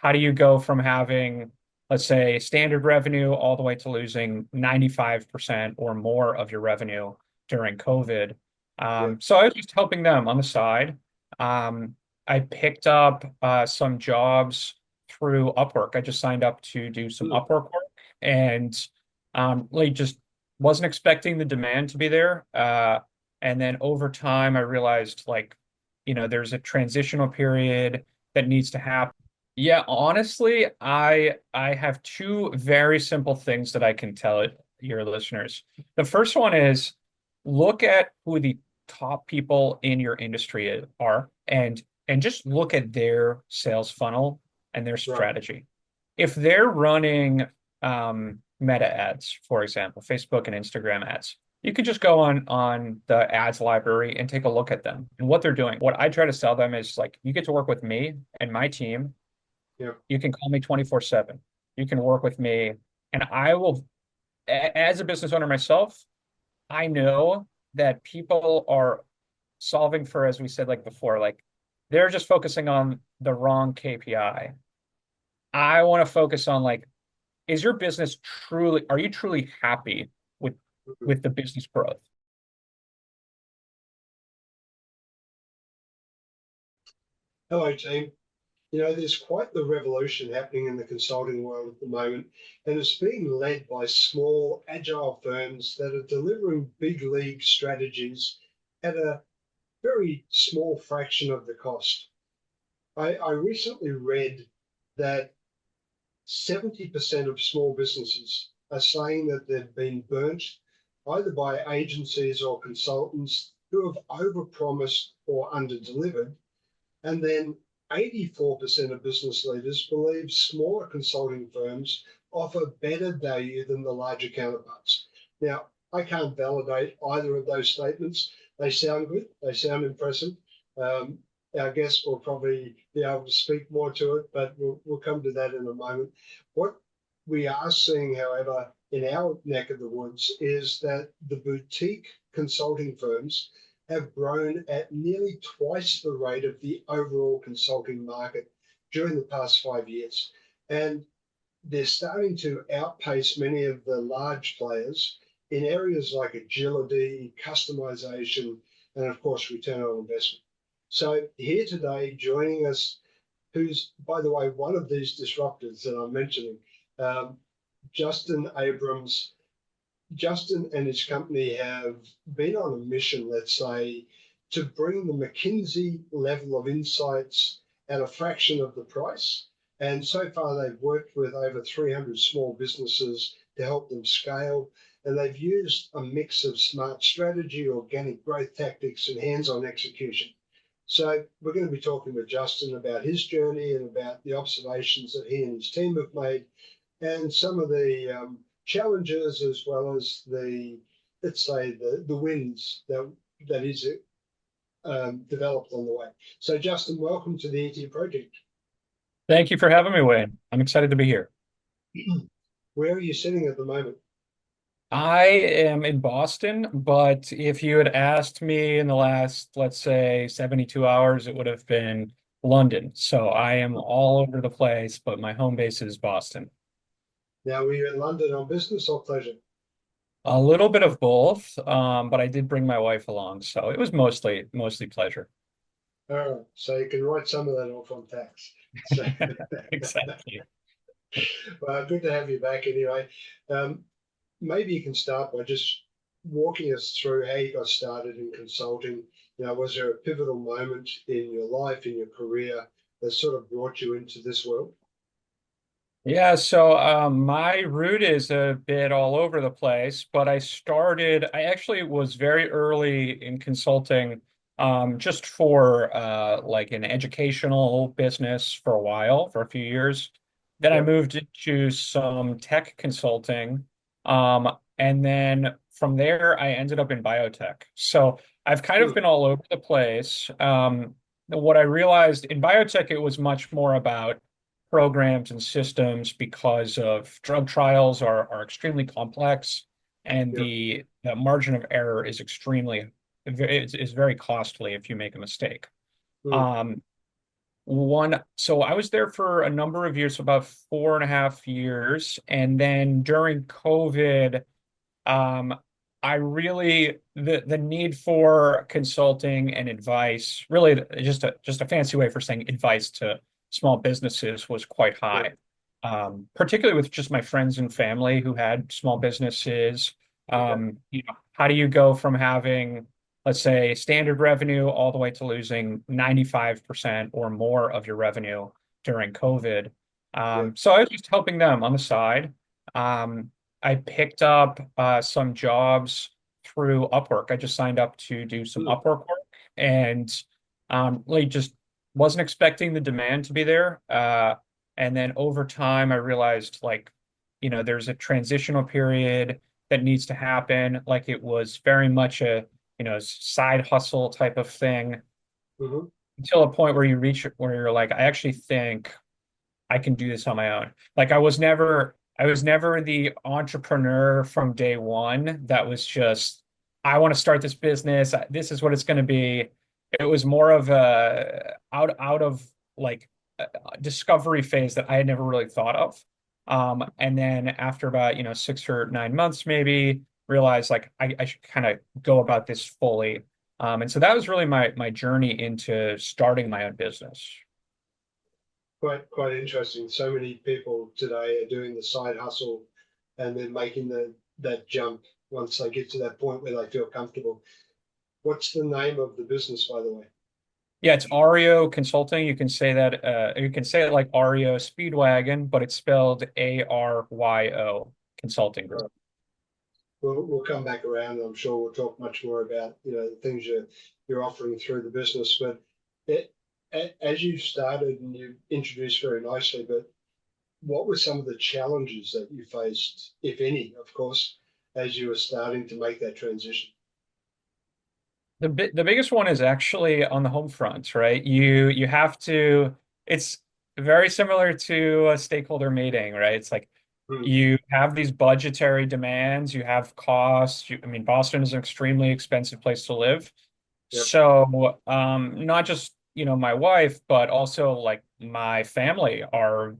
how do you go from having, let's say, standard revenue all the way to losing 95% or more of your revenue during COVID? Yeah. So I was just helping them on the side. Um, I picked up some jobs through Upwork. I just signed up to do some Mm. Upwork work and like just wasn't expecting the demand to be there. And then over time, I realized like, there's a transitional period that needs to happen. Yeah, honestly, I have two very simple things that I can tell your listeners. The first one is look at who the top people in your industry are and just look at their sales funnel and their Right. strategy. If they're running meta ads, for example, Facebook and Instagram ads, you could just go on the ads library and take a look at them and what they're doing. What I try to sell them is like you get to work with me and my team. Yeah. You can call me 24/7. You can work with me and I will as a business owner myself, I know that people are solving for, as we said like before, like they're just focusing on the wrong KPI. I want to focus on like, is your business truly, are you truly happy with Mhm. with the business growth? Hello, team. There's quite the revolution happening in the consulting world at the moment, and it's being led by small, agile firms that are delivering big league strategies at a very small fraction of the cost. I recently read that 70% of small businesses are saying that they've been burnt either by agencies or consultants who have overpromised or underdelivered. And then 84% of business leaders believe smaller consulting firms offer better value than the larger counterparts. Now, I can't validate either of those statements. They sound good, they sound impressive. Um, our guests will probably be able to speak more to it, but we'll come to that in a moment. What we are seeing, however, in our neck of the woods is that the boutique consulting firms have grown at nearly twice the rate of the overall consulting market during the past 5 years. And they're starting to outpace many of the large players in areas like agility, customization, and of course, return on investment. So, here today, joining us, who's, by the way, one of these disruptors that I'm mentioning, um, Justin Abrams. Justin and his company have been on a mission, let's say, to bring the McKinsey level of insights at a fraction of the price. And so far, they've worked with over 300 small businesses to help them scale. And they've used a mix of smart strategy, organic growth tactics, and hands on execution. So, we're going to be talking with Justin about his journey and about the observations that he and his team have made and some of the challenges as well as the, let's say, the wins that is developed on the way. So, Justin, welcome to the ET project. Thank you for having me, Wayne. I'm excited to be here. Where are you sitting at the moment? I am in Boston, but if you had asked me in the last, let's say, 72 hours, it would have been London. So I am all over the place, but my home base is Boston. Now, were you in London on business or pleasure? A little bit of both, but I did bring my wife along, so it was mostly pleasure. All right, so you can write some of that off on tax. So, Exactly. well, good to have you back anyway. Um, Maybe you can start by just walking us through how you got started in consulting. Was there a pivotal moment in your life, in your career, that sort of brought you into this world? Yeah, so my route is a bit all over the place, but I actually was very early in consulting just for like an educational business for a while, for a few years. Then I Yep. moved into some tech consulting. And then from there, I ended up in biotech. So I've kind of Hmm. been all over the place. What I realized in biotech, it was much more about programs and systems because of drug trials are extremely complex and Yep. the margin of error is extremely is very costly if you make a mistake. Hmm. Um, So I was there for a number of years, so about 4.5 years. And then during COVID, um, I really the need for consulting and advice, really just a fancy way for saying advice to small businesses was quite Yeah. high. Particularly with just my friends and family who had small businesses. Okay. How do you go from having, let's say, standard revenue all the way to losing 95% or more of your revenue during COVID? Yeah. So I was just helping them on the side. I picked up some jobs through Upwork. I just signed up to do some Hmm. Upwork work and really just wasn't expecting the demand to be there. And then over time, I realized there's a transitional period that needs to happen. Like it was very much a, side hustle type of thing Hmm. until a point where you reach where you're like, I actually think I can do this on my own. Like I was never the entrepreneur from day one that was just, I want to start this business. This is what it's going to be. It was more of a out of like a discovery phase that I had never really thought of. And then after about, 6 or 9 months, maybe realized like I should kind of go about this fully. And so that was really my journey into starting my own business. Quite interesting. So many people today are doing the side hustle and then making that jump once they get to that point where they feel comfortable. What's the name of the business, by the way? Yeah, it's Aryo Consulting. You can say it like Aryo Speedwagon, but it's spelled Aryo Consulting Group. Right. We'll come back around, and I'm sure we'll talk much more about the things you're offering through the business. But it, as you started and you introduced very nicely, but what were some of the challenges that you faced, if any, of course, as you were starting to make that transition? The biggest one is actually on the home front, right? You have to, it's very similar to a stakeholder meeting, right? It's like Hmm. you have these budgetary demands, you have costs. I mean, Boston is an extremely expensive place to live. Yep. So, not just, my wife, but also like my family are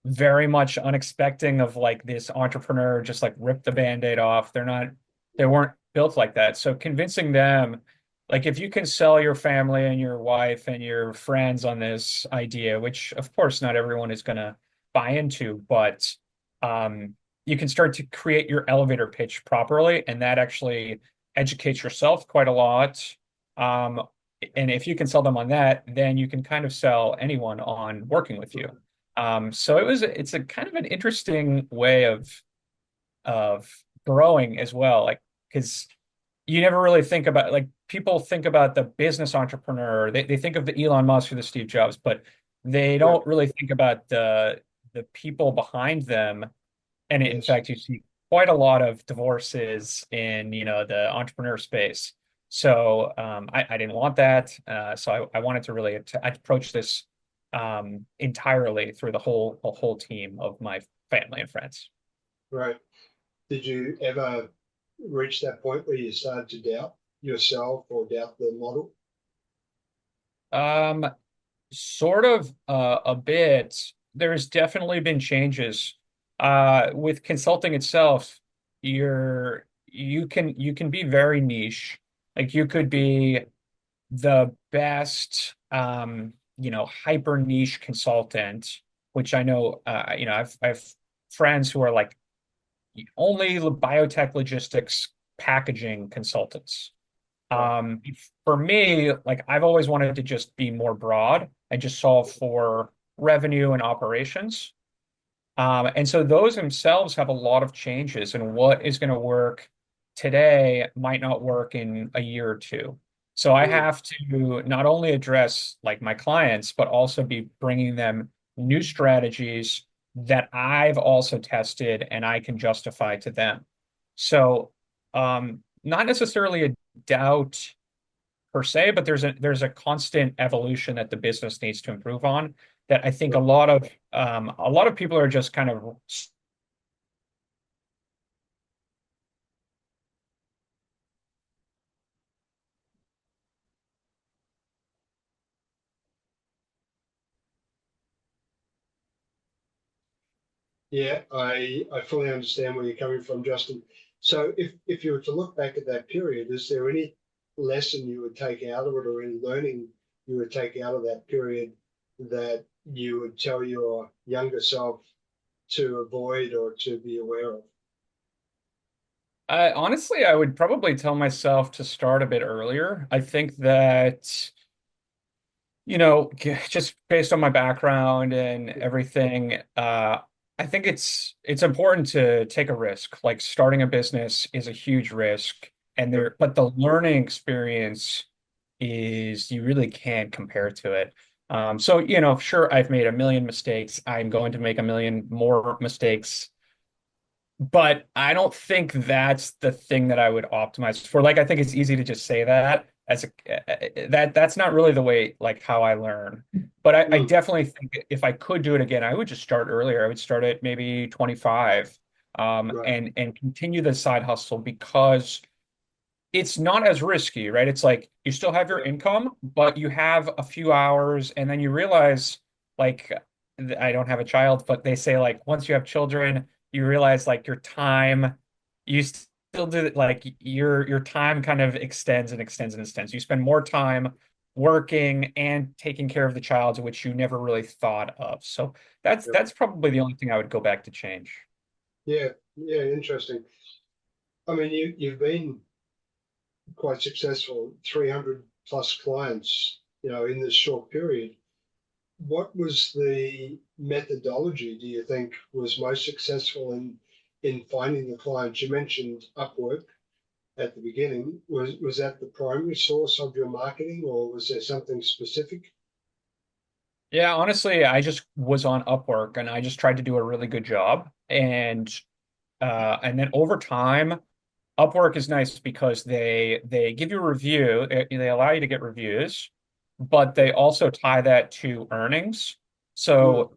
very much unexpecting of like this entrepreneur just like rip the band-aid off. They weren't built like that. So convincing them, like if you can sell your family and your wife and your friends on this idea, which of course not everyone is gonna buy into, but you can start to create your elevator pitch properly, and that actually educates yourself quite a lot. Um, and if you can sell them on that, then you can kind of sell anyone on working with you. So it's a kind of an interesting way of growing as well. Like, because you never really think about like people think about the business entrepreneur. They think of the Elon Musk or the Steve Jobs, but they Yep. don't really think about the people behind them. And in Yes. fact, you see quite a lot of divorces in, the entrepreneur space. So I didn't want that. So I wanted to really approach this entirely through the whole team of my family and friends. Right. Did you ever reach that point where you started to doubt yourself or doubt the model? Um, Sort of a bit. There's definitely been changes. With consulting itself, you can be very niche. Like you could be the best hyper niche consultant, which I know I've friends who are like only biotech logistics packaging consultants. Right. Um, for me, like I've always wanted to just be more broad. I just solve for revenue and operations. And so those themselves have a lot of changes, and what is going to work today might not work in a year or two. So I Mm. have to not only address like my clients, but also be bringing them new strategies that I've also tested and I can justify to them. So not necessarily a doubt per se, but there's a constant evolution that the business needs to improve on that I think a lot of people are just kind of Yeah, I fully understand where you're coming from, Justin. So if you were to look back at that period, is there any lesson you would take out of it or any learning you would take out of that period that you would tell your younger self to avoid or to be aware of? Honestly, I would probably tell myself to start a bit earlier. I think that, just based on my background and everything, I think it's important to take a risk. Like starting a business is a huge risk, and Yep, but the learning experience is you really can't compare to it. So, sure, I've made a million mistakes. I'm going to make a million more mistakes, but I don't think that's the thing that I would optimize for. Like, I think it's easy to just say that as that's not really the way like how I learn. But I mm, definitely think if I could do it again, I would just start earlier. I would start at maybe 25, right. and continue the side hustle because it's not as risky, right? It's like you still have your Yep, income, but you have a few hours, and then you realize, like, I don't have a child, but they say like once you have children, you realize like your time, you still do like your time kind of extends and extends and extends. You spend more time working and taking care of the child, which you never really thought of. So that's yep. that's probably the only thing I would go back to change. Yeah, yeah, interesting. I mean, you've been quite successful, 300 plus clients, in this short period. What was the methodology do you think was most successful in finding the clients? You mentioned Upwork at the beginning. Was that the primary source of your marketing, or was there something specific? Yeah, honestly, I just was on Upwork and I just tried to do a really good job. And then over time, Upwork is nice because they give you a review, they allow you to get reviews, but they Yep. also tie that to earnings. Mm, So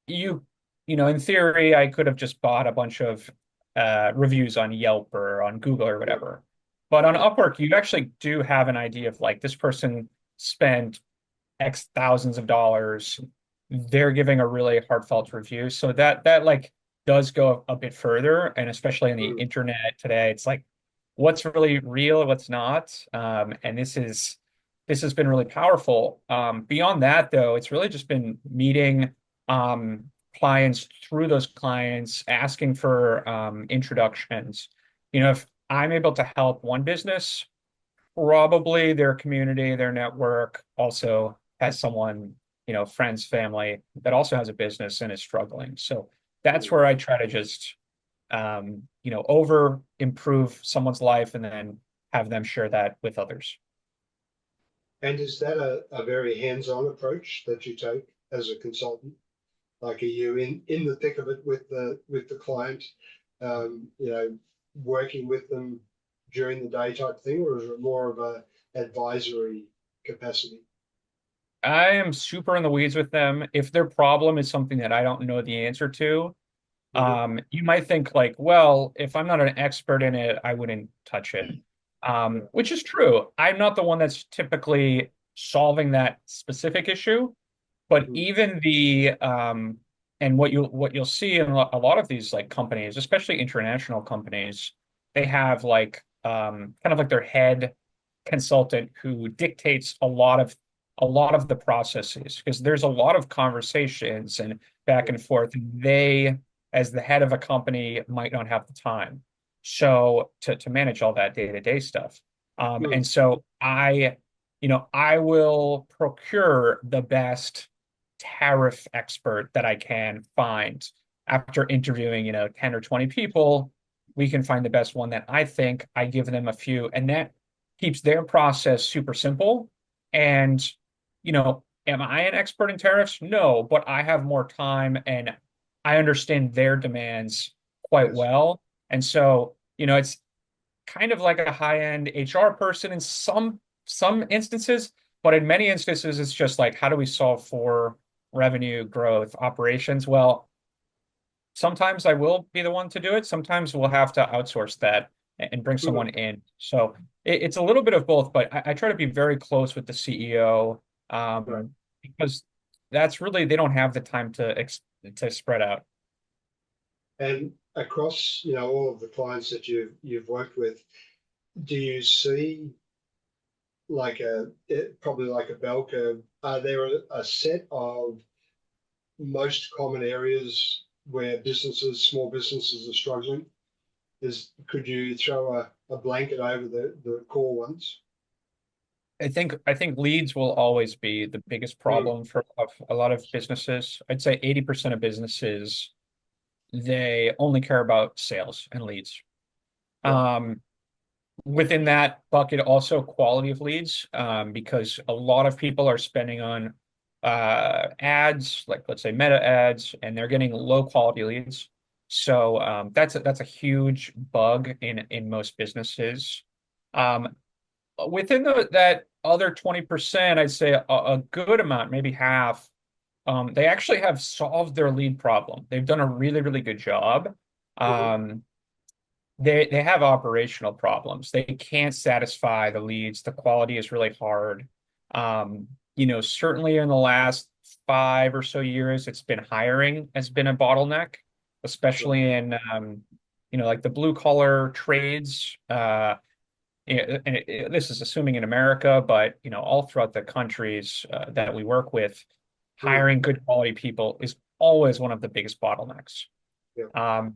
you in theory, I could have just bought a bunch of reviews on Yelp or on Google or yep. whatever. But on Yep. Upwork, you actually do have an idea of like this person spent X thousands of dollars. They're giving a really heartfelt review. So that like does go a bit further. And especially on the Mm, internet today, it's like what's really real, what's not. And this has been really powerful. Beyond that, though, it's really just been meeting clients through those clients, asking for introductions. If I'm able to help one business, probably their community, their network also has someone, friends, family that also has a business and is struggling. So that's mm. where I try to just, over improve someone's life and then have them share that with others. And is that a very hands-on approach that you take as a consultant? Like, are you in the thick of it with the client, working with them during the day type thing, or is it more of a advisory capacity? I am super in the weeds with them. If their problem is something that I don't know the answer to, Hmm. you might think like, well, if I'm not an expert in it, I wouldn't touch it. Right. Which is true. I'm not the one that's typically solving that specific issue, but Mm, even the and what you'll see in a lot of these like companies, especially international companies, they have like kind of like their head consultant who dictates a lot of the processes because there's a lot of conversations and back yeah. and forth. They, as the head of a company, might not have the time so to manage all that day-to-day stuff. Mm, And so I will procure the best tariff expert that I can find after interviewing, 10 or 20 people. We can find the best one that I think. I give them a few, and that keeps their process super simple. And, am I an expert in tariffs? No, but I have more time and I understand their demands quite yes. well. And so, it's kind of like a high-end HR person in some instances, but in many instances, it's just like, how do we solve for revenue growth operations? Well, sometimes I will be the one to do it. Sometimes we'll have to outsource that and bring Mm, someone in. So it's a little bit of both, but I try to be very close with the CEO, right. because that's really they don't have the time to spread out. And across, all of the clients that you've worked with, do you see like probably like a bell curve? Are there a set of most common areas where small businesses are struggling? Could you throw a blanket over the core ones? I think leads will always be the biggest Mm, problem for a lot of businesses. I'd say 80% of businesses, they only care about sales and leads. yeah. Um, Within that bucket, also quality of leads, because a lot of people are spending on ads, like let's say meta ads, and they're getting low quality leads. So that's a huge bug in most businesses. Um, Within that other 20%, I'd say a good amount, maybe half, they actually have solved their lead problem. They've done a really, really good job. Mhm. Um, they have operational problems. They can't satisfy the leads. The quality is really hard. Certainly in the last 5 or so years, it's been hiring has been a bottleneck, Right. especially in like the blue collar trades. This is assuming in America, but all throughout the countries that we work with, Mm, hiring good quality people is always one of the biggest bottlenecks. yeah. Um,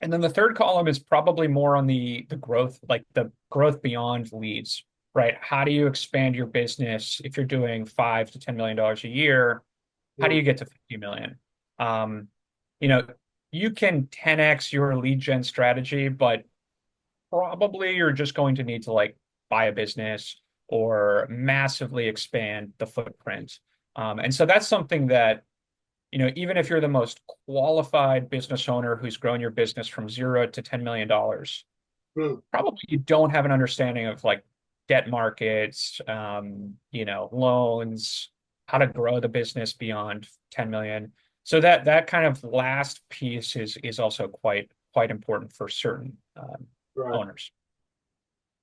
and then the third column is probably more on the growth, like the growth beyond leads, right? How do you expand your business if you're doing $5 to $10 million a year? How do Mm, you get to 50 million? Um, you know, you can 10x your lead gen strategy, but probably you're just going to need to like buy a business or massively expand the footprint. And so that's something that even if you're the most qualified business owner who's grown your business from 0 to $10 million, mm, probably you don't have an understanding of like debt markets, loans, how to grow the business beyond 10 million. So that kind of last piece is also quite important for certain right. owners.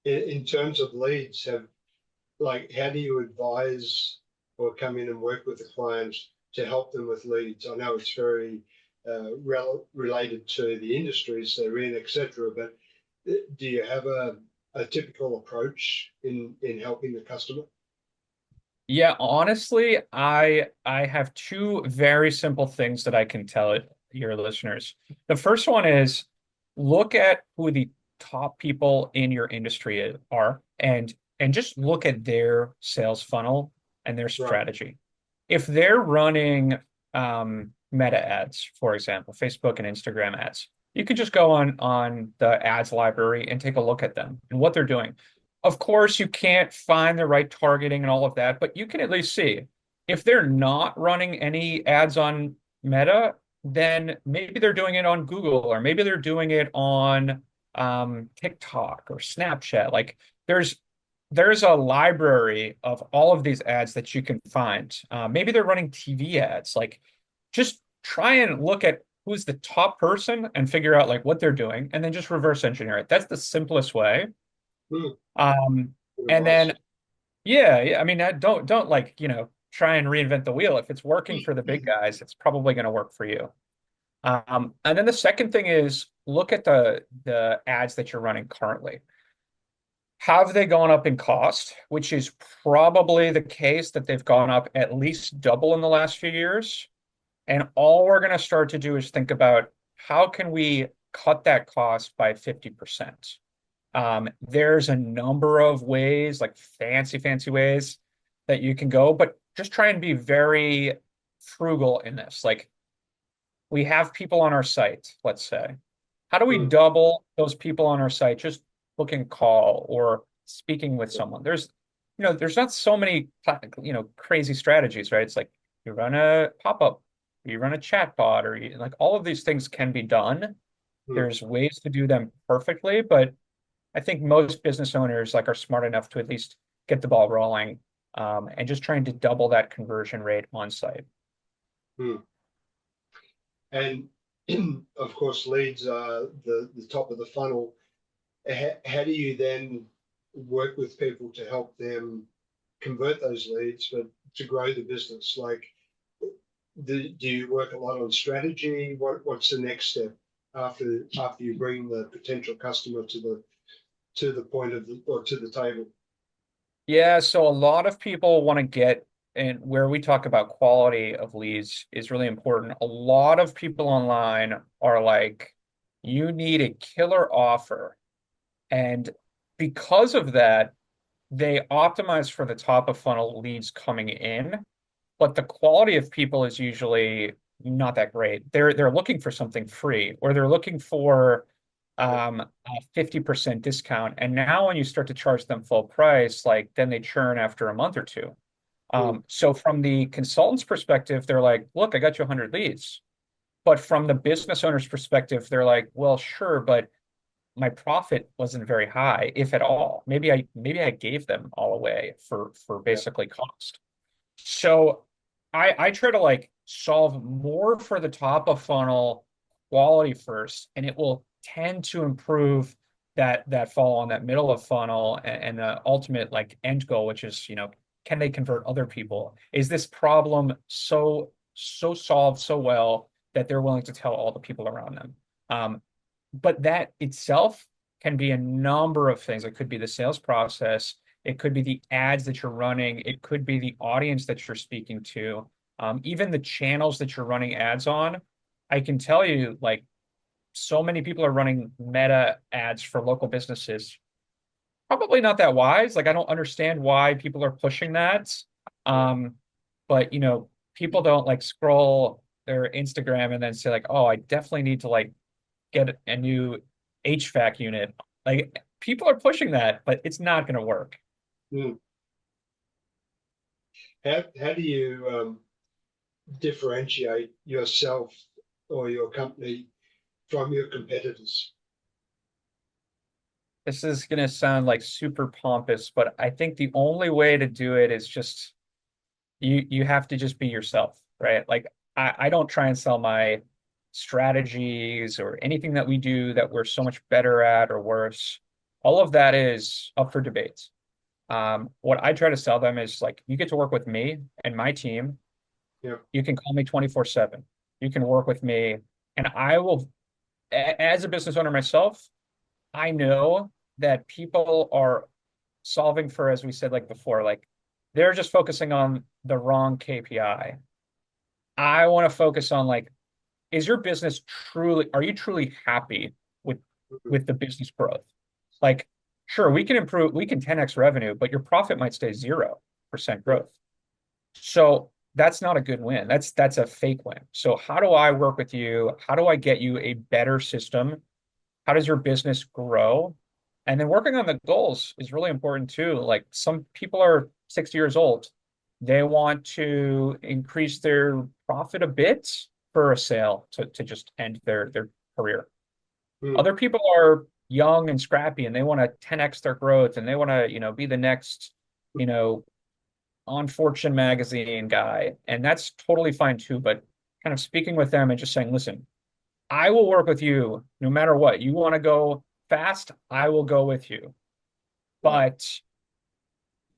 In terms of leads, how do you advise or come in and work with the clients to help them with leads? I know it's very related to the industries they're in, etc. But do you have a typical approach in helping the customer? Yeah, honestly, I have two very simple things that I can tell your listeners. The first one is look at who the top people in your industry are and just look at their sales funnel and their Right. strategy. If they're running meta ads, for example, Facebook and Instagram ads, you could just go on the ads library and take a look at them and what they're doing. Of course, you can't find the right targeting and all of that, but you can at least see if they're not running any ads on Meta, then maybe they're doing it on Google or maybe they're doing it on TikTok or Snapchat. Like there's there's a library of all of these ads that you can find. Maybe they're running TV ads. Like just try and look at who's the top person and figure out like what they're doing and then just reverse engineer it. That's the simplest way. Mm, Um, good and advice. then yeah, I mean, don't like, try and reinvent the wheel. If it's working for the big guys, it's probably going to work for you. And then the second thing is look at the ads that you're running currently. Have they gone up in cost? Which is probably the case that they've gone up at least double in the last few years. And all we're going to start to do is think about how can we cut that cost by 50%. There's a number of ways, like fancy ways that you can go, but just try and be very frugal in this. Like we have people on our site, let's say. How do we Mm, double those people on our site just booking a call or speaking with someone? There's not so many, crazy strategies, right? It's like you run a pop-up, you run a chat bot, or like all of these things can be done. mm, There's ways to do them perfectly, but I think most business owners like are smart enough to at least get the ball rolling, and just trying to double that conversion rate on site. mm. And of course, leads are the top of the funnel. How do you then work with people to help them convert those leads, but to grow the business? Like, do you work a lot on strategy? What's the next step after you bring the potential customer to the point of the or to the table? Yeah, so a lot of people want to get, and where we talk about quality of leads is really important. A lot of people online are like, you need a killer offer. And because of that, they optimize for the top of funnel leads coming in, but the quality of people is usually not that great. They're looking for something free, or they're looking for Yeah. a 50% discount. And now when you start to charge them full price, like then they churn after a month or two. Mm, So from the consultant's perspective, they're like, look, I got you 100 leads. But from the business owner's perspective, they're like, well, sure, but my profit wasn't very high, if at all. Maybe I gave them all away for yeah. basically cost. So I try to like solve more for the top of funnel quality first, and it will tend to improve that fall on that middle of funnel and the ultimate like end goal, which is, can they convert other people? Is this problem so solved so well that they're willing to tell all the people around them? But that itself can be a number of things. It could be the sales process. It could be the ads that you're running. It could be the audience that you're speaking to. Even the channels that you're running ads on. I can tell you, like, so many people are running meta ads for local businesses. Probably not that wise. Like, I don't understand why people are pushing that. Yeah. Um, but people don't like scroll their Instagram and then say like, oh, I definitely need to like get a new HVAC unit. Like people are pushing that, but it's not going to work. Mm. How do you differentiate yourself or your company from your competitors? This is going to sound like super pompous, but I think the only way to do it is just you have to just be yourself, right? Like I don't try and sell my strategies or anything that we do that we're so much better at or worse. All of that is up for debate. What I try to sell them is like you get to work with me and my team. Yeah. You can call me 24/7. You can work with me, and I will, as a business owner myself, I know that people are solving for, as we said, like before, like they're just focusing on the wrong KPI. I want to focus on like, is your business are you truly happy with Mhm. with the business growth? Like, sure, we can 10x revenue, but your profit might stay 0% Yeah. growth. So that's not a good win. That's a fake win. So how do I work with you? How do I get you a better system? How does your business grow? And then working on the goals is really important too. Like some people are 60 years old. They want to increase their profit a bit for a sale to just end their career. Mm. Other people are young and scrappy and they want to 10x their growth and they want to, be the next, you know, on Fortune magazine guy, and that's totally fine too. But kind of speaking with them and just saying, listen, I will work with you no matter what. You want to go fast, I will go with you. Yeah. But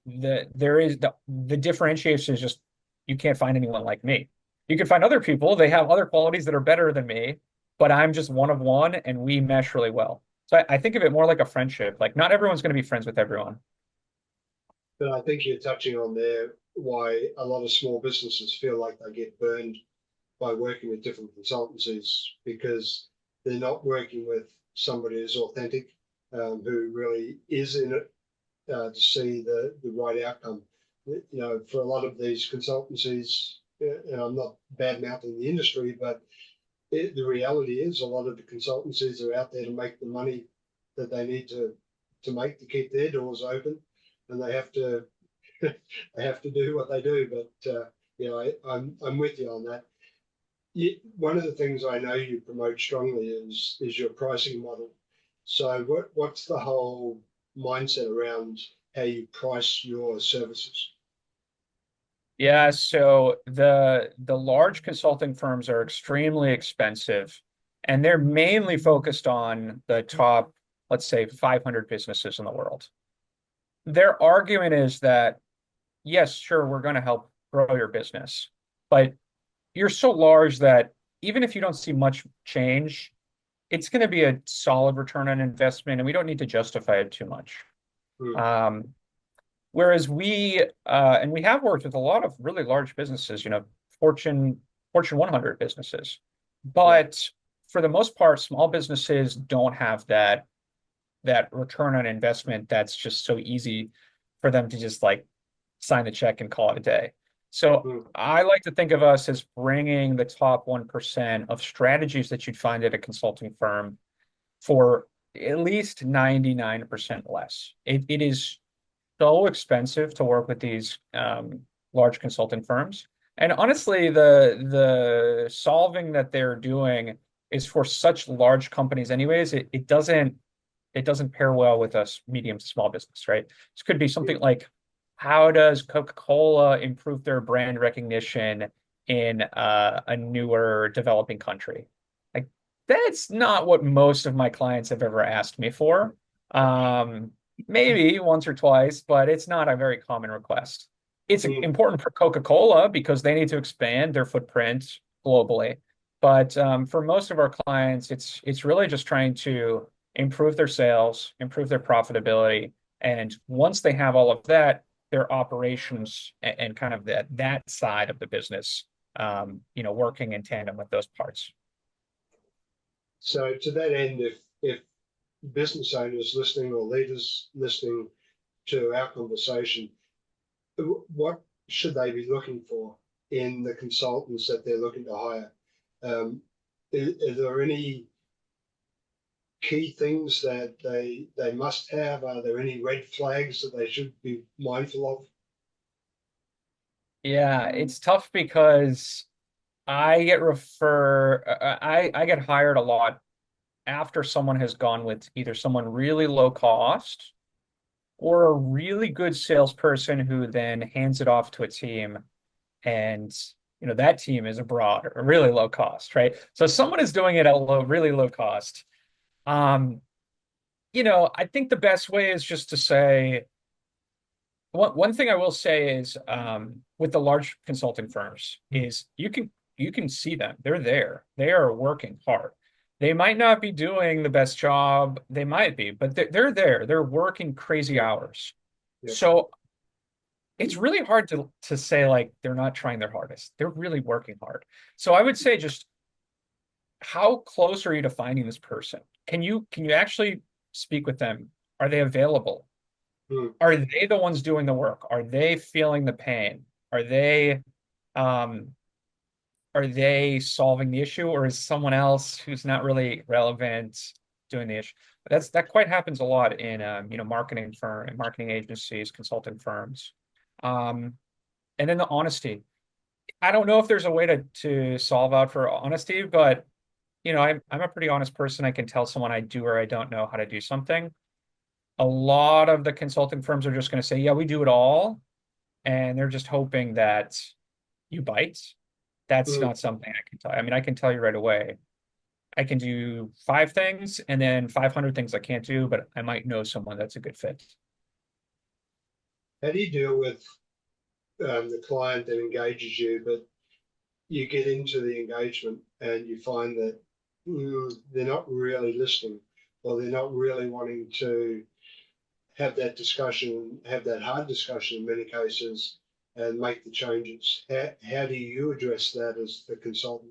there is the differentiation is just you can't find anyone like me. You can find other people, they have other qualities that are better than me, but I'm just one of one and we mesh really well. So I think of it more like a friendship. Like not everyone's going to be friends with everyone. But I think you're touching on there why a lot of small businesses feel like they get burned by working with different consultancies because they're not working with somebody who's authentic, who really is in it to see the right outcome. For a lot of these consultancies, and I'm not bad mouthing the industry, but the reality is a lot of the consultancies are out there to make the money that they need to make to keep their doors open, and they have to they have to do what they do. But I'm with you on that. One of the things I know you promote strongly is your pricing model. So what's the whole mindset around how you price your services? Yeah, so the large consulting firms are extremely expensive, and they're mainly focused on the top, let's say, 500 businesses in the world. Their argument is that, yes, sure, we're going to help grow your business, but you're so large that even if you don't see much change, it's going to be a solid return on investment, and we don't need to justify it too much. Mm, Um, Whereas and we have worked with a lot of really large businesses, Fortune Fortune 100 businesses, yeah. but for the most part, small businesses don't have that return on investment that's just so easy for them to just like sign the check and call it a day. So Mm, I like to think of us as bringing the top 1% of strategies that you'd find at a consulting firm for at least 99% less. It is so expensive to work with these large consulting firms. And honestly, the solving that they're doing is for such large companies anyways. It doesn't pair well with us medium to small business, right? This could be mm. something like, how does Coca-Cola improve their brand recognition in a newer developing country? Like, that's not what most of my clients have ever asked me for. Um, Maybe once or twice, but it's not a very common request. It's Mm. important for Coca-Cola because they need to expand their footprint globally. But for most of our clients, it's really just trying to improve their sales, improve their profitability, and once they have all of that, their operations and kind of that side of the business, working in tandem with those parts. So to that end, if business owners listening or leaders listening to our conversation, what should they be looking for in the consultants that they're looking to hire? Are there any key things that they must have? Are there any red flags that they should be mindful of? Yeah, it's tough because I get hired a lot after someone has gone with either someone really low cost or a really good salesperson who then hands it off to a team, and that team is abroad or really low cost, right? So someone is doing it at really low cost. Um, I think the best way is just to say one thing I will say is with the large consulting firms is you can see them. They're there. They are working hard. They might not be doing the best job. They might be, but they're there. They're working crazy Yeah, hours. yeah. So it's really hard to say like they're not trying their hardest. They're really working hard. So I would say just how close are you to finding this person? Can you actually speak with them? Are they available? Mm. Are they the ones doing the work? Are they feeling the pain? Are they um are they solving the issue, or is someone else who's not really relevant doing the issue? That quite happens a lot in marketing agencies, consulting firms. Um, and then the honesty. I don't know if there's a way to solve out for honesty, but I'm a pretty honest person. I can tell someone I do or I don't know how to do something. A lot of the consulting firms are just going to say, yeah, we do it all, and they're just hoping that you bite. That's Mm. not something I can tell. I mean, I can tell you right away. I can do 5 things and then 500 things I can't do, but I might know someone that's a good fit. How do you deal with the client that engages you, but you get into the engagement and you find that they're not really listening, or they're not really wanting to have that discussion, have that hard discussion in many cases, and make the changes? How do you address that as the consultant?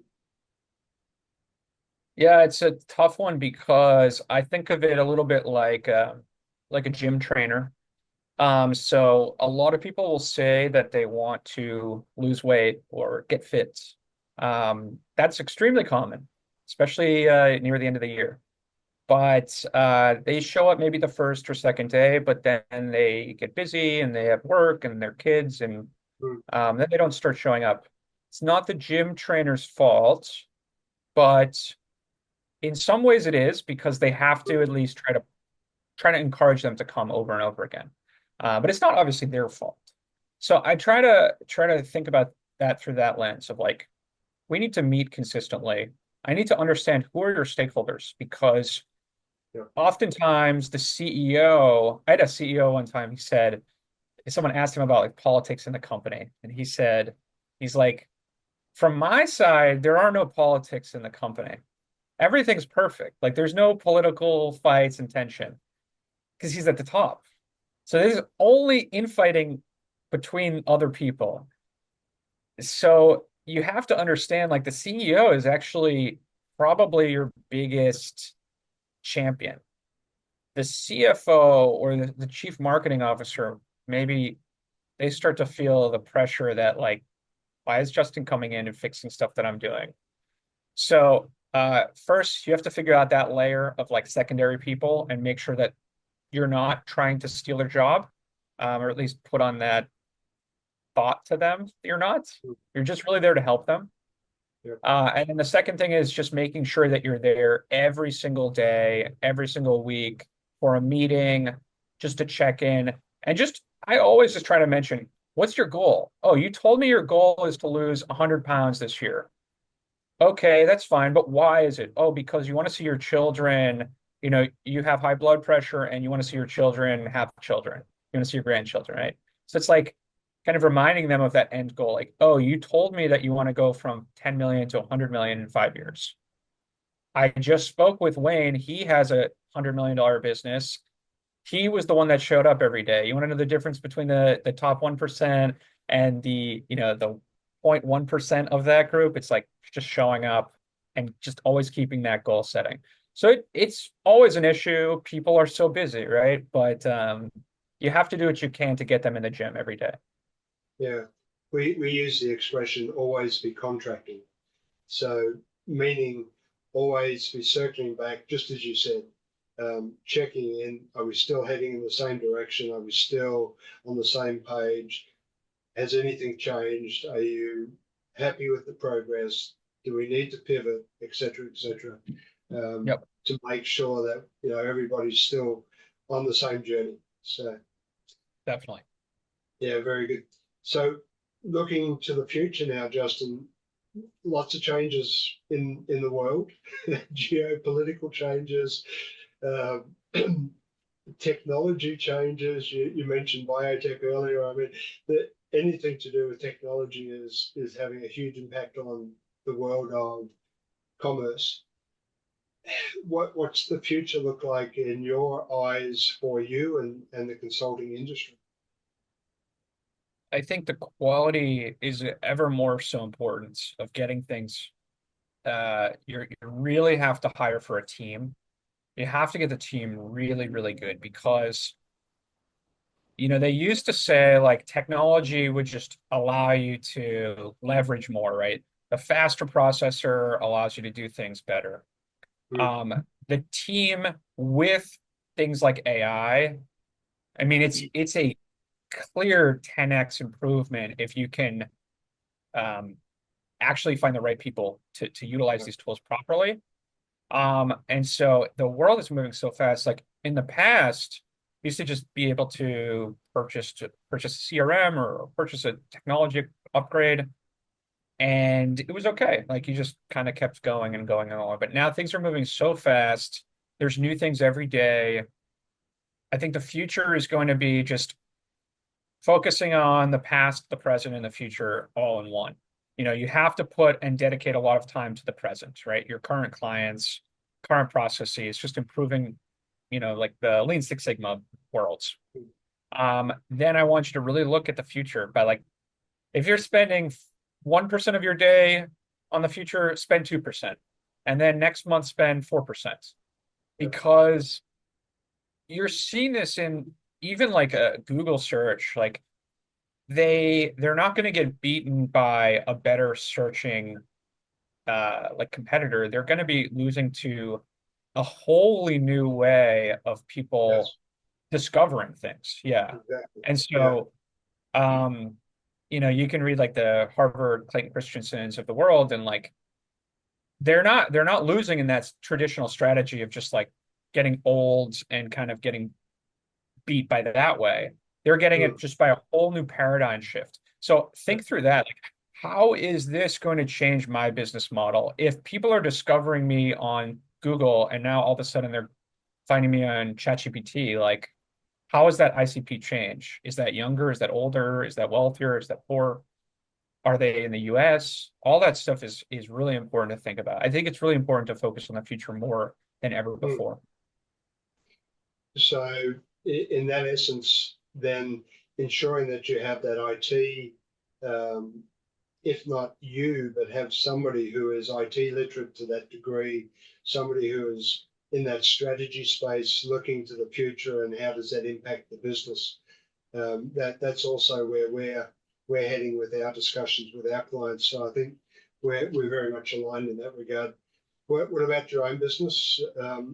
Yeah, it's a tough one because I think of it a little bit like a gym trainer. So a lot of people will say that they want to lose weight or get fit. That's extremely common, especially near the end of the year. But they show up maybe the first or second day, but then they get busy and they have work and their kids, and Mm, then they don't start showing up. It's not the gym trainer's fault, but in some ways it is because they have to at least try to encourage them to come over and over again. But it's not obviously their fault. So I try to think about that through that lens of like, we need to meet consistently. I need to understand who are your stakeholders because yeah. oftentimes the CEO, I had a CEO one time, he said, someone asked him about like politics in the company, and he's like, from my side, there are no politics in the company. Everything's perfect. Like there's no political fights and tension because he's at the top. So there's only infighting between other people. So you have to understand like the CEO is actually probably your biggest champion. The CFO or the chief marketing officer, maybe they start to feel the pressure that like, why is Justin coming in and fixing stuff that I'm doing? So first you have to figure out that layer of like secondary people and make sure that you're not trying to steal their job, or at least put on that thought to them. You're not. You're just really there to help them. Yeah. And then the second thing is just making sure that you're there every single day, every single week for a meeting, just to check in. And just, I always just try to mention, what's your goal? Oh, you told me your goal is to lose 100 pounds this year. Okay, that's fine. But why is it? Oh, because you want to see your children, you have high blood pressure and you want to see your children have children. You want to see your grandchildren, right? So it's like kind of reminding them of that end goal. Like, oh, you told me that you want to go from 10 million to 100 million in 5 years. I just spoke with Wayne. He has a $100 million business. He was the one that showed up every day. You want to know the difference between the top 1% and the 0.1% of that group? It's like just showing up and just always keeping that goal setting. So it's always an issue. People are so busy, right? But you have to do what you can to get them in the gym every day. Yeah. We use the expression always be contracting. So meaning always be circling back, just as you said, checking in. Are we still heading in the same direction? Are we still on the same page? Has anything changed? Are you happy with the progress? Do we need to pivot, et cetera, Yep, to make sure that everybody's still on the same journey? So definitely. yeah, very good. So looking to the future now, Justin, lots of changes in the world, geopolitical changes, uh, technology changes. You mentioned biotech earlier. I mean, anything to do with technology is having a huge impact on the world of commerce. What's the future look like in your eyes for you and the consulting industry? I think the quality is ever more so important of getting things. You really have to hire for a team. You have to get the team really, really good because they used to say like technology would just allow you to leverage more, right? The faster processor allows you to do things better. Mm, The team with things like AI, I mean, it's a clear 10x improvement if you can um, actually find the right people to utilize yeah, these tools properly. And so the world is moving so fast. Like in the past, you used to just be able to purchase a CRM or purchase a technology upgrade, and it was okay. Like you just kind of kept going and going and going. But now things are moving so fast. There's new things every day. I think the future is going to be just focusing on the past, the present, and the future all in one. You have to put and dedicate a lot of time to the present, right? Your current clients, current processes, just improving, like the Lean Six Sigma worlds. Then I want you to really look at the future by like, if you're spending 1% of your day on the future, spend 2%. And then next month, spend 4%. yeah, Because you're seeing this in even like a Google search, like they're not going to get beaten by a better searching like competitor. They're going to be losing to a wholly new way of people yes, discovering things. Yeah. exactly. And Yeah, so you can read like the Harvard Clayton Christensen's of the world, and like they're not losing in that traditional strategy of just like getting old and kind of getting beat by that way. They're getting it mm, just by a whole new paradigm shift. So yeah, think through that. Like, how is this going to change my business model? If people are discovering me on Google and now all of a sudden they're finding me on ChatGPT, like, how is that ICP change? Is that younger? Is that older? Is that wealthier? Is that poor? Are they in the US? All that stuff is really important to think about. I think it's really important to focus on the future more than ever Mm. before. So, in that essence, then ensuring that you have that IT, um, if not you, but have somebody who is IT literate to that degree, somebody who is in that strategy space, looking to the future and how does that impact the business. That's also where we're heading with our discussions with our clients. So I think we're very much aligned in that regard. What about your own business?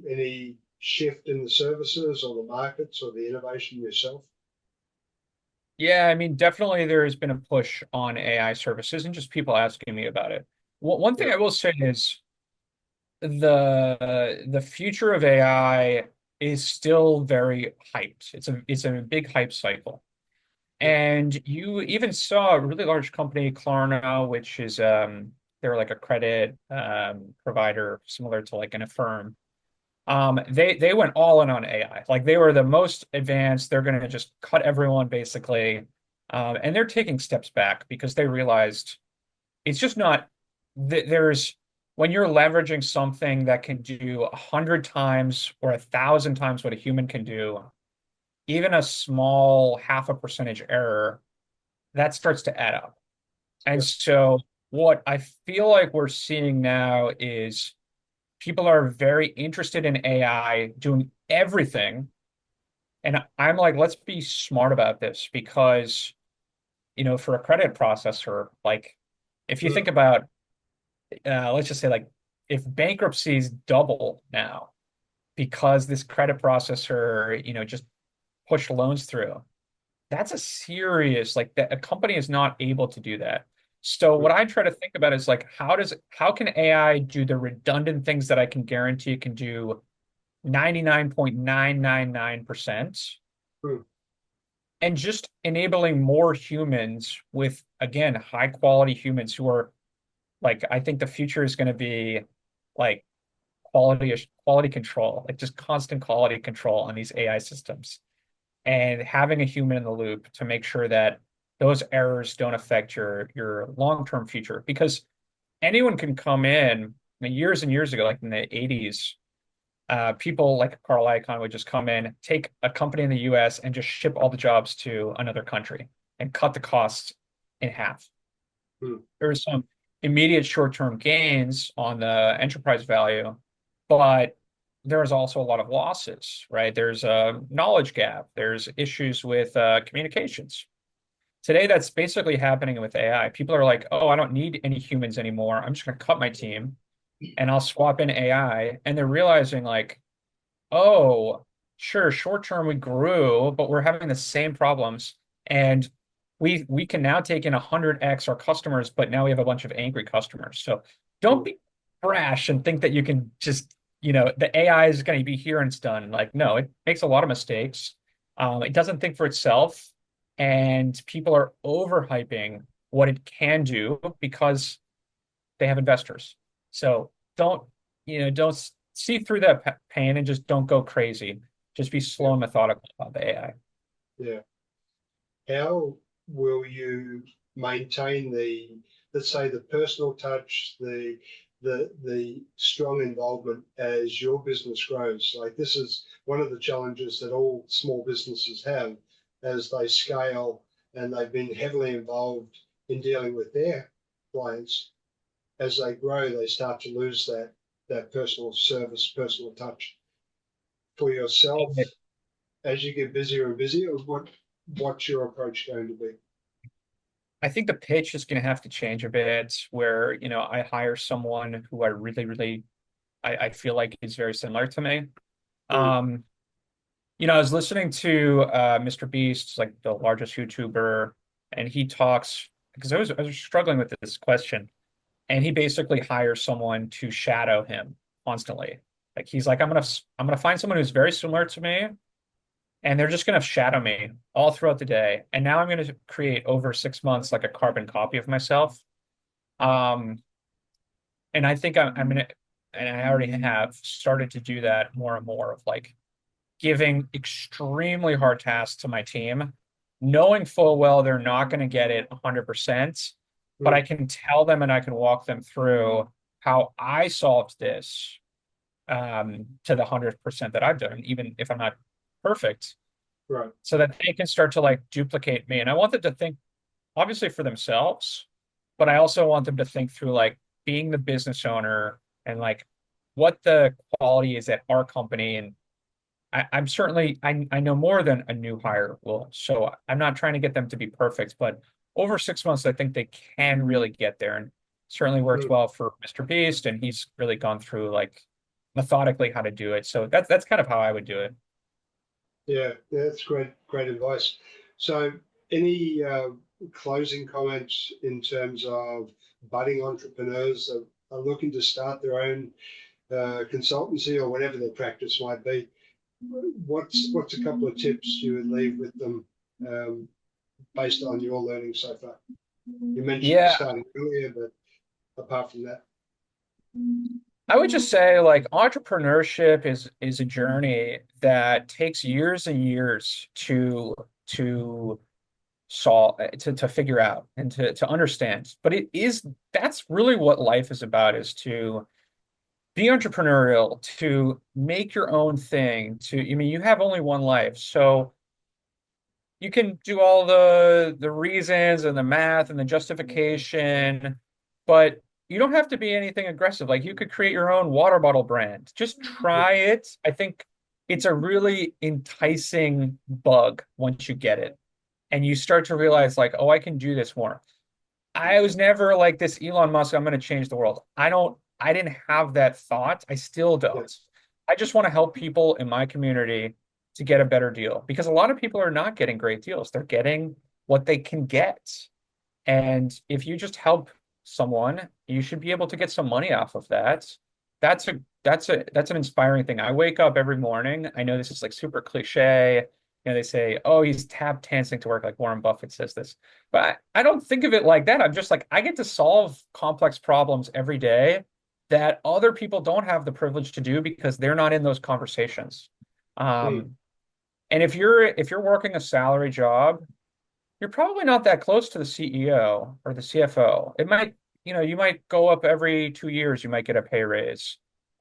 Any shift in the services or the markets or the innovation yourself? Yeah, I mean, definitely there has been a push on AI services and just people asking me about it. One thing Yeah. I will say is the future of AI is still very hyped. It's a big hype cycle. Mm. And you even saw a really large company, Klarna, which is they're like a credit provider similar to like an Affirm. They went all in on AI. Like they were the most advanced. They're going to just cut everyone basically. And they're taking steps back because they realized it's just not there's when you're leveraging something that can do 100 times or 1,000 times what a human can do, even a small half a percentage error, that starts to add up. And Yeah. so what I feel like we're seeing now is people are very interested in AI doing everything. And I'm like, let's be smart about this because, for a credit processor, like if you Mm. think about, let's just say like if bankruptcies double now because this credit processor, just pushed loans through, that's a serious, like that a company is not able to do that. So what Mm. I try to think about is like, how can AI do the redundant things that I can guarantee it can do 99.999%, Mm. and just enabling more humans with, again, high quality humans who are like, I think the future is going to be like quality control, like just constant quality control on these AI systems and having a human in the loop to make sure that those errors don't affect your long-term future. Because anyone can come in, I mean, years and years ago, like in the 80s, people like Carl Icahn would just come in, take a company in the US and just ship all the jobs to another country and cut the costs in half. Mm. There was some immediate short-term gains on the enterprise value, but there's also a lot of losses, right? There's a knowledge gap. There's issues with communications. Today, that's basically happening with AI. People are like, oh, I don't need any humans anymore. I'm just going to cut my team and I'll swap in AI. And they're realizing like, oh, sure, short term we grew, but we're having the same problems. And we can now take in 100x our customers, but now we have a bunch of angry customers. So don't Mm. be brash and think that you can just, the AI is going to be here and it's done. Like, no, it makes a lot of mistakes. It doesn't think for itself. And people are overhyping what it can do because they have investors. So don't see through that pain and just don't go crazy. Just be Yeah. slow and methodical about the AI. Yeah. How will you maintain let's say, the personal touch, the strong involvement as your business grows? Like this is one of the challenges that all small businesses have as they scale and they've been heavily involved in dealing with their clients. As they grow, they start to lose that personal service, personal touch. For yourself, as you get busier and busier, what's your approach going to be? I think the pitch is going to have to change a bit where, I hire someone who I really, really, I feel like is very similar to me. Mm. Um, I was listening to Mr. Beast, like the largest YouTuber, and he talks because I was struggling with this question. And he basically hires someone to shadow him constantly. Like he's like, I'm gonna find someone who's very similar to me, and they're just gonna shadow me all throughout the day. And now I'm gonna create over 6 months like a carbon copy of myself. Um, and I think I'm gonna, and I already have started to do that more and more of like giving extremely hard tasks to my team, knowing full well they're not going to get it 100%, but I Mm. can tell them and I can walk them through how I solved this to the 100% that I've done, even if I'm not perfect, Right. so that they can start to like duplicate me. And I want them to think obviously for themselves, but I also want them to think through like being the business owner and like what the quality is at our company. And I'm certainly I know more than a new hire will. So I'm not trying to get them to be perfect, but over 6 months, I think they can really get there. And certainly worked Mm. well for Mr. Beast, and he's really gone through like methodically how to do it. So that's kind of how I would do it. Yeah, that's great advice. So, any closing comments in terms of budding entrepreneurs that are looking to start their own consultancy or whatever their practice might be? What's a couple of tips you would leave with them um, based on your learning so far? You mentioned Yeah, starting earlier, but apart from that, I would just say like entrepreneurship is a journey that takes years and years to solve to figure out and to understand. But it is that's really what life is about is to be entrepreneurial, to make your own thing, I mean, you have only one life. So you can do all the reasons and the math and the justification, but you don't have to be anything aggressive. Like you could create your own water bottle brand. Just yeah, try it. I think it's a really enticing bug once you get it and you start to realize like, oh, I can do this more. I was never like this Elon Musk, I'm going to change the world. I didn't have that thought. I still yeah, don't. I just want to help people in my community to get a better deal because a lot of people are not getting great deals. They're getting what they can get. And if you just help someone, you should be able to get some money off of that. That's an inspiring thing. I wake up every morning. I know this is like super cliche. They say, oh, he's tap dancing to work, like Warren Buffett says this. But I don't think of it like that. I'm just like, I get to solve complex problems every day that other people don't have the privilege to do because they're not in those conversations. mm, Um, and if you're working a salary job, you're probably not that close to the CEO or the CFO. You might go up every 2 years, you might get a pay raise.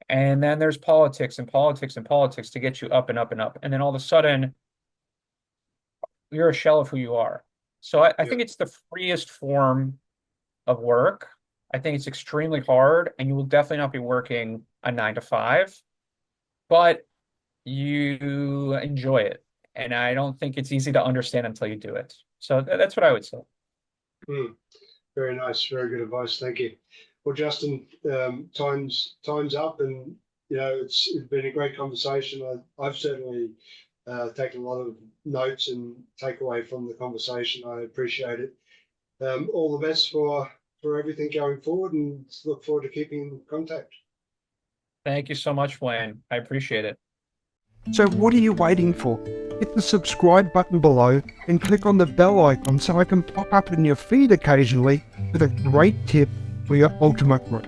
And then there's politics and politics and politics to get you up and up and up. And then all of a sudden, you're a shell of who you are. So I yeah, think it's the freest form of work. I think it's extremely hard, and you will definitely not be working a 9 to 5, but you enjoy it. And I don't think it's easy to understand until you do it. So that's what I would say. mm. Very nice, very good advice. Thank you. Well, Justin, time's up, and it's been a great conversation. I've certainly taken a lot of notes and takeaway from the conversation. I appreciate it. All the best for everything going forward, and look forward to keeping in contact. Thank you so much, Wayne. I appreciate it. So what are you waiting for? Hit the subscribe button below and click on the bell icon so I can pop up in your feed occasionally with a great tip for your ultimate growth.